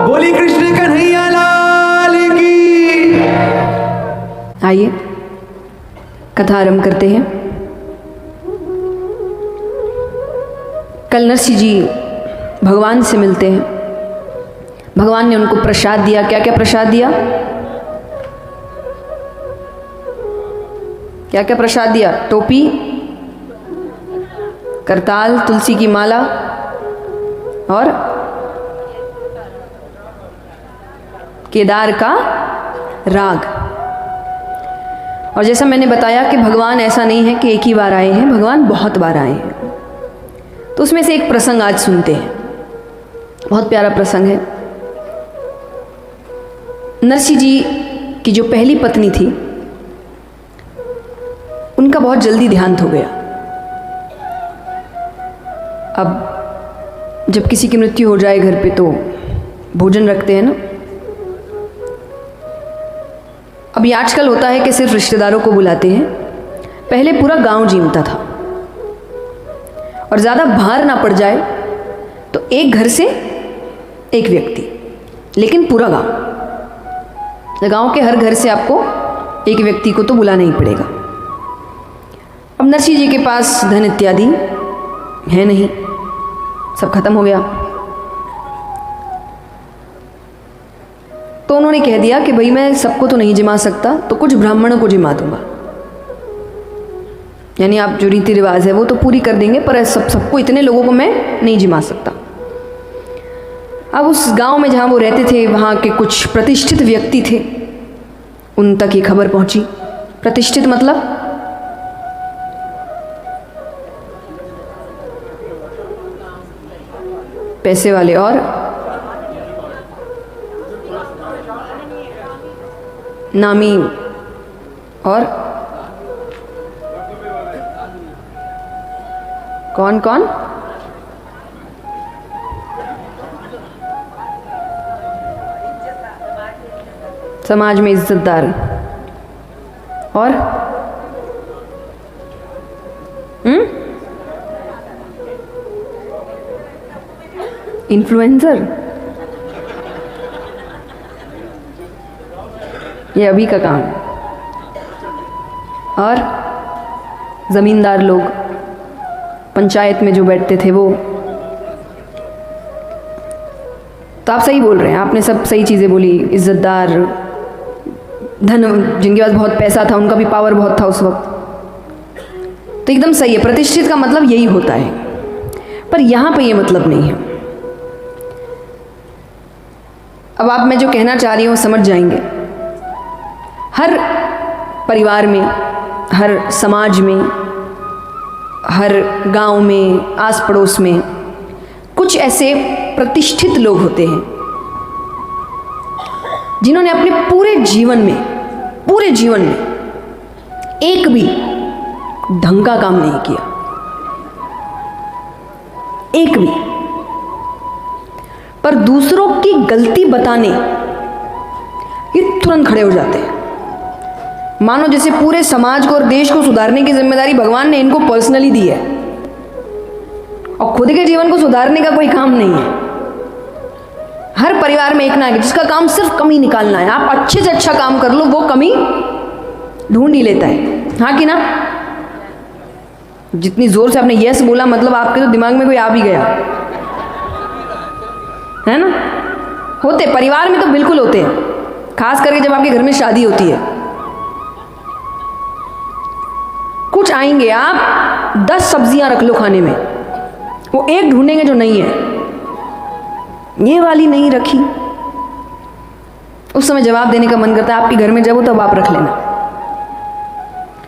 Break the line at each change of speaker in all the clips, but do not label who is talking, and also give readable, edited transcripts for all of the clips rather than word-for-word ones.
बोली कृष्ण कन्हैया लाल की।
आइए कथा आरंभ करते हैं। कल नरसिंह जी भगवान से मिलते हैं। भगवान ने उनको प्रसाद दिया। क्या क्या प्रसाद दिया? क्या क्या प्रसाद दिया? टोपी, करताल, तुलसी की माला और केदार का राग। और जैसा मैंने बताया कि भगवान ऐसा नहीं है कि एक ही बार आए हैं, भगवान बहुत बार आए हैं। तो उसमें से एक प्रसंग आज सुनते हैं। बहुत प्यारा प्रसंग है। नरसिंह जी की जो पहली पत्नी थी, उनका बहुत जल्दी देहांत हो गया। अब जब किसी की मृत्यु हो जाए घर पे तो भोजन रखते हैं ना। अभी आजकल होता है कि सिर्फ रिश्तेदारों को बुलाते हैं। पहले पूरा गांव जीमता था और ज़्यादा भार ना पड़ जाए तो एक घर से एक व्यक्ति, लेकिन पूरा गांव के हर घर से आपको एक व्यक्ति को तो बुलाना ही पड़ेगा। अब नरसिंह जी के पास धन इत्यादि है नहीं, सब खत्म हो गया। तो उन्होंने कह दिया कि भाई मैं सबको तो नहीं जिमा सकता, तो कुछ ब्राह्मणों को जिमा दूंगा। यानी आप जो रीति रिवाज है वो तो पूरी कर देंगे, पर सबको इतने लोगों को मैं नहीं जिमा सकता। अब उस गांव में जहाँ वो रहते थे, वहाँ के कुछ प्रतिष्ठित व्यक्ति थे, उन तक ये खबर पहुंची। प्रतिष्ठित मतलब पैसे वाले और नामी और कौन कौन? समाज में इज्जतदार और इन्फ्लुएंसर, ये अभी का काम। और जमींदार लोग, पंचायत में जो बैठते थे वो। तो आप सही बोल रहे हैं, आपने सब सही चीज़ें बोली। इज्जतदार, धन, जिनके पास बहुत पैसा था, उनका भी पावर बहुत था उस वक्त, तो एकदम सही है। प्रतिष्ठित का मतलब यही होता है, पर यहाँ पे ये मतलब नहीं है। अब आप मैं जो कहना चाह रही हूँ समझ जाएंगे। हर परिवार में, हर समाज में, हर गांव में, आस पड़ोस में कुछ ऐसे प्रतिष्ठित लोग होते हैं जिन्होंने अपने पूरे जीवन में एक भी ढंग का काम नहीं किया, एक भी। पर दूसरों की गलती बताने ये तुरंत खड़े हो जाते हैं। मानो जैसे पूरे समाज को और देश को सुधारने की जिम्मेदारी भगवान ने इनको पर्सनली दी है और खुद के जीवन को सुधारने का कोई काम नहीं है। हर परिवार में एक ना एक जिसका काम सिर्फ कमी निकालना है। आप अच्छे से अच्छा काम कर लो, वो कमी ढूंढ ही लेता है। हाँ कि ना? जितनी जोर से आपने यस बोला, मतलब आपके तो दिमाग में कोई आ भी गया है ना। होते परिवार में तो बिल्कुल होते हैं, खास करके जब आपके घर में शादी होती है। कुछ आएंगे, आप 10 सब्जियां रख लो खाने में, वो एक ढूंढेंगे जो नहीं है, ये वाली नहीं रखी। उस समय जवाब देने का मन करता है, आपके घर में जब हो तब आप रख लेना।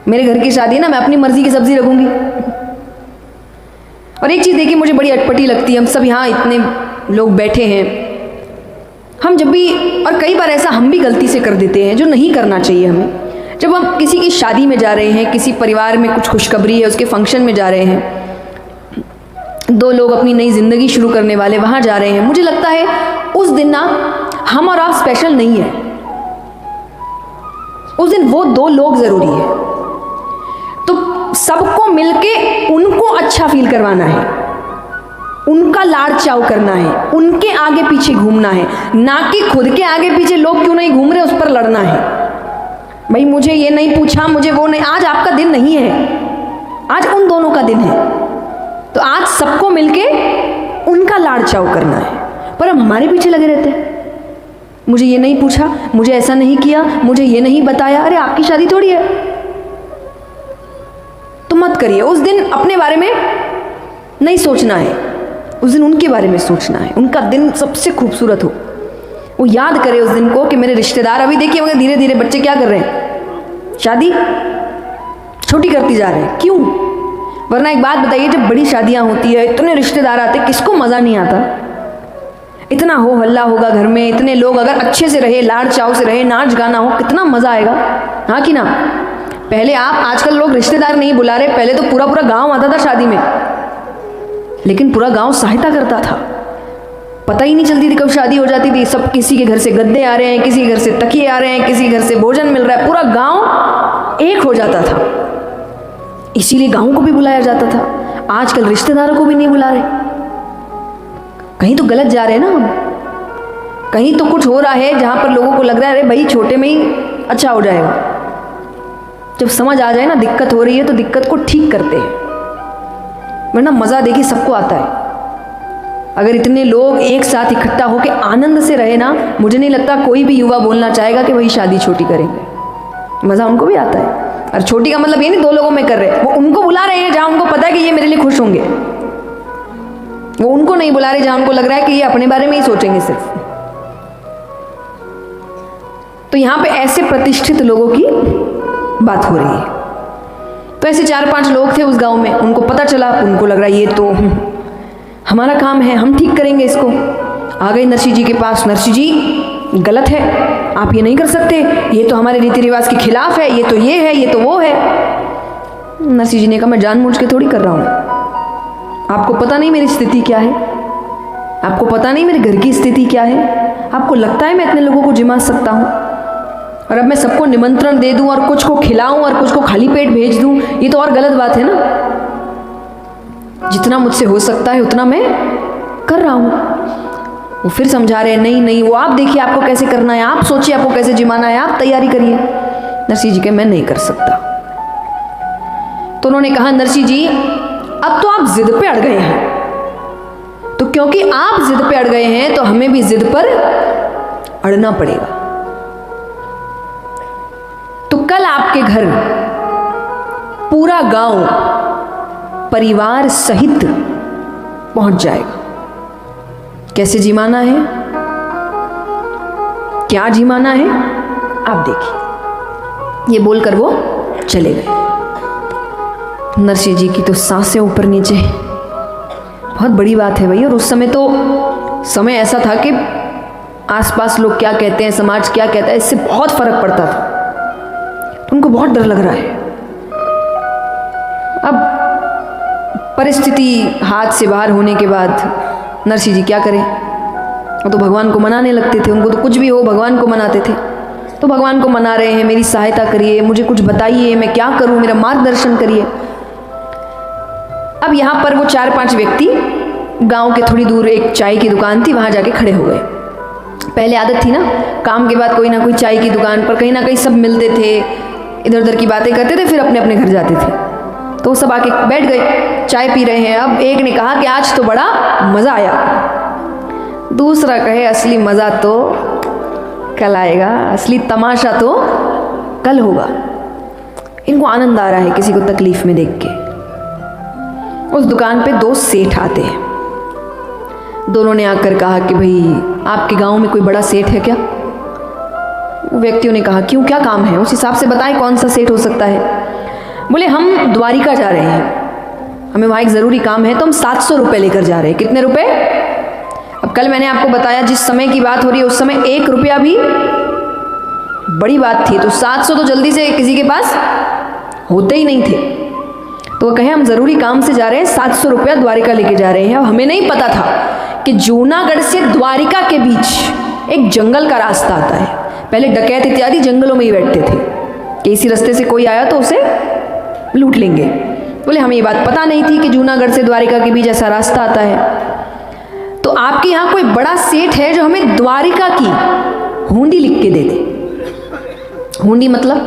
मेरे घर की शादी है ना, मैं अपनी मर्जी की सब्जी रखूंगी। और एक चीज देखिए, मुझे बड़ी अटपटी लगती है। हम सब यहाँ इतने लोग बैठे हैं, हम जब भी, और कई बार ऐसा हम भी गलती से कर देते हैं जो नहीं करना चाहिए हमें। जब हम किसी की शादी में जा रहे हैं, किसी परिवार में कुछ खुशखबरी है, उसके फंक्शन में जा रहे हैं, 2 लोग अपनी नई जिंदगी शुरू करने वाले वहां जा रहे हैं, मुझे लगता है उस दिन ना हम और आप स्पेशल नहीं है। उस दिन वो 2 लोग जरूरी है। तो सबको मिलके उनको अच्छा फील करवाना है। उनका लाड़ चाव करना है, उनके आगे पीछे घूमना है, ना कि खुद के आगे पीछे लोग क्यों नहीं घूम रहे उस पर लड़ना है। भाई मुझे ये नहीं पूछा, मुझे वो नहीं। आज आपका दिन नहीं है, आज उन दोनों का दिन है। तो आज सबको मिलके उनका लाड़ चाव करना है। पर हम हमारे पीछे लगे रहते हैं, मुझे ये नहीं पूछा, मुझे ऐसा नहीं किया, मुझे ये नहीं बताया। अरे आपकी शादी थोड़ी है, तो मत करिए। उस दिन अपने बारे में नहीं सोचना है, उस दिन उनके बारे में सोचना है। उनका दिन सबसे खूबसूरत हो, वो याद करे उस दिन को कि मेरे रिश्तेदार, अभी देखिए मगर धीरे धीरे बच्चे क्या कर रहे हैं, शादी छोटी करती जा रहे हैं। क्यों? वरना एक बात बताइए, जब बड़ी शादियां होती है, इतने रिश्तेदार आते, किसको मज़ा नहीं आता? इतना हो हल्ला होगा घर में, इतने लोग अगर अच्छे से रहे, लाड़ चाव से रहे, नाच गाना हो, कितना मज़ा आएगा, हाँ कि ना? पहले आजकल लोग रिश्तेदार नहीं बुला रहे, पहले तो पूरा पूरा गांव आता था शादी में, लेकिन पूरा गांव सहायता करता था, पता ही नहीं चलती थी कब शादी हो जाती थी। सब किसी के घर से गद्दे आ रहे हैं, किसी के घर से तकिए आ रहे हैं, किसी के घर से भोजन मिल रहा है, पूरा गांव एक हो जाता था। इसीलिए गांव को भी बुलाया जाता था। आजकल रिश्तेदारों को भी नहीं बुला रहे। कहीं तो गलत जा रहे हैं ना हम, कहीं तो कुछ हो रहा है जहां पर लोगों को लग रहा है अरे भाई छोटे में ही अच्छा हो जाएगा। जब समझ आ जाए ना दिक्कत हो रही है तो दिक्कत को ठीक करते हैं, वरना मज़ा देखिए सबको आता है। अगर इतने लोग एक साथ इकट्ठा होकर आनंद से रहे ना, मुझे नहीं लगता कोई भी युवा बोलना चाहेगा कि भाई शादी छोटी करेंगे। मज़ा उनको भी आता है। और छोटी का मतलब ये नहीं दो लोगों में कर रहे, वो उनको बुला रहे हैं जहाँ उनको पता है कि ये मेरे लिए खुश होंगे। वो उनको नहीं बुला रहे जहाँ उनको लग रहा है कि ये अपने बारे में ही सोचेंगे सिर्फ। तो यहाँ पे ऐसे प्रतिष्ठित लोगों की बात हो रही है। तो ऐसे 4-5 लोग थे उस गांव में, उनको पता चला, उनको लग रहा है ये तो हमारा काम है, हम ठीक करेंगे इसको। आ गए नरसिंह जी के पास, नरसिंह जी गलत है, आप ये नहीं कर सकते, ये तो हमारे रीति रिवाज के खिलाफ है, ये तो ये है, ये तो वो है। नरसिंह जी ने कहा मैं जानबूझ के थोड़ी कर रहा हूँ, आपको पता नहीं मेरी स्थिति क्या है, आपको पता नहीं मेरे घर की स्थिति क्या है, आपको लगता है मैं इतने लोगों को जिमा सकता हूँ? और अब मैं सबको निमंत्रण दे दूं और कुछ को खिलाऊं और कुछ को खाली पेट भेज दूं, ये तो और गलत बात है ना। जितना मुझसे हो सकता है उतना मैं कर रहा हूं। वो फिर समझा रहे हैं नहीं नहीं, वो आप देखिए आपको कैसे करना है, आप सोचिए आपको कैसे जिमाना है, आप तैयारी करिए। नरसिंह जी के मैं नहीं कर सकता। तो उन्होंने कहा नरसिंह जी अब तो आप जिद पे अड़ गए हैं, तो क्योंकि आप जिद पे अड़ गए हैं तो हमें भी जिद पर अड़ना पड़ेगा। तो कल आपके घर पूरा गांव परिवार सहित पहुंच जाएगा। कैसे जिमाना है, क्या जिमाना है, आप देखिए। ये बोलकर वो चले गए। नरसिंह जी की तो सांसें ऊपर नीचे, बहुत बड़ी बात है भाई। और उस समय तो समय ऐसा था कि आसपास लोग क्या कहते हैं, समाज क्या कहता है, इससे बहुत फर्क पड़ता था। उनको बहुत डर लग रहा है। अब परिस्थिति हाथ से बाहर होने के बाद नरसिंह जी क्या करें? वो तो भगवान को मनाने लगते थे, उनको तो कुछ भी हो भगवान को मनाते थे। तो भगवान को मना रहे हैं, मेरी सहायता करिए, मुझे कुछ बताइए, मैं क्या करूं, मेरा मार्गदर्शन करिए। अब यहाँ पर वो 4-5 व्यक्ति गांव के थोड़ी दूर एक चाय की दुकान थी, वहां जाके खड़े हो गए। पहले आदत थी ना, काम के बाद कोई ना कोई चाय की दुकान पर कहीं ना कहीं सब मिलते थे, इधर उधर की बातें करते थे, फिर अपने अपने घर जाते थे। तो सब आके बैठ गए, चाय पी रहे हैं। अब एक ने कहा कि आज तो बड़ा मज़ा आया, दूसरा कहे असली मज़ा तो कल आएगा, असली तमाशा तो कल होगा। इनको आनंद आ रहा है किसी को तकलीफ में देख के। उस दुकान पे 2 सेठ आते हैं। दोनों ने आकर कहा कि भाई आपके गांव में कोई बड़ा सेठ है क्या? व्यक्तियों ने कहा क्यों, क्या काम है, उस हिसाब से बताएं कौन सा सेठ हो सकता है। बोले हम द्वारिका जा रहे हैं, हमें वहाँ एक ज़रूरी काम है, तो हम 700 रुपये लेकर जा रहे हैं। कितने रुपए? अब कल मैंने आपको बताया जिस समय की बात हो रही है उस समय 1 रुपया भी बड़ी बात थी, तो 700 तो जल्दी से किसी के पास होते ही नहीं थे। तो वो कहे हम ज़रूरी काम से जा रहे हैं, 700 रुपया द्वारिका लेके जा रहे हैं। अब हमें नहीं पता था कि जूनागढ़ से द्वारिका के बीच एक जंगल का रास्ता आता है। पहले डकैत इत्यादि जंगलों में ही बैठते थे कि इसी रास्ते से कोई आया तो उसे लूट लेंगे। बोले हमें ये बात पता नहीं थी कि जूनागढ़ से द्वारिका के बीच ऐसा रास्ता आता है। तो आपके यहाँ कोई बड़ा सेठ है जो हमें द्वारिका की हुंडी लिख के दे दे। हुंडी मतलब